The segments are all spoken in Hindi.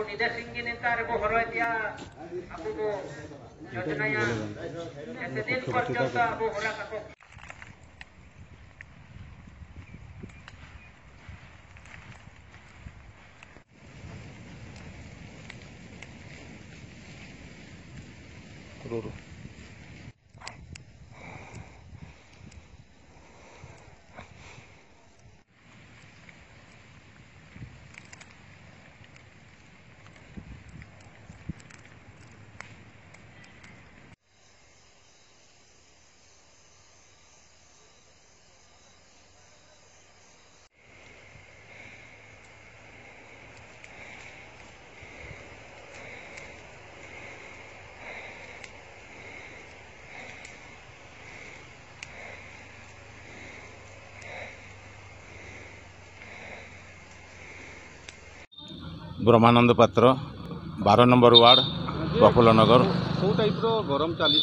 निदेशिंगी नेतार को हरतिया आपको योजना या ऐसे दिन पर्यंत आपको हरा का ब्रह्मानंद पात्र 12 नंबर वार्ड प्रफुल्ल नगर। कौ टाइप गरम चली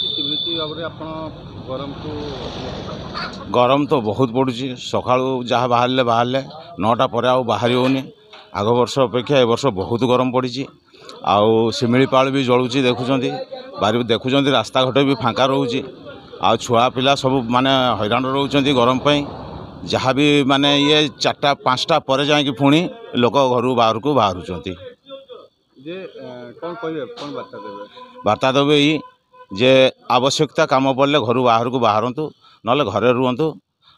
गरम तो बहुत पड़ुची सका जहाँ बाहर बाहर 9टा पर आ बाहरी होनी। आग वर्ष अपेक्षा ए वर्ष बहुत गरम पड़ी आउ शिमिपाल भी जलुची देखुंत बारी देखुं रास्ता घाट भी फाँका रोचे आ छुआ पिला सब माने हैरान रोच गरम पाई जहाँ भी माने ये 4टा 5टा पर जाकि पुणी लोक घर बाहर को बाहर बार्ता देवे ये जे आवश्यकता काम पड़े घर बाहर को बाहरतु ना घरे रुहतु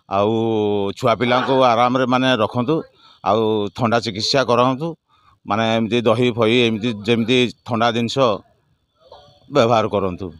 आउ छुआ पिला को आराम रे माने रखतु आउ ठंडा चिकित्सा करतु माने एमती दही फही एमती जमती ठंडा जिनस व्यवहार करतु।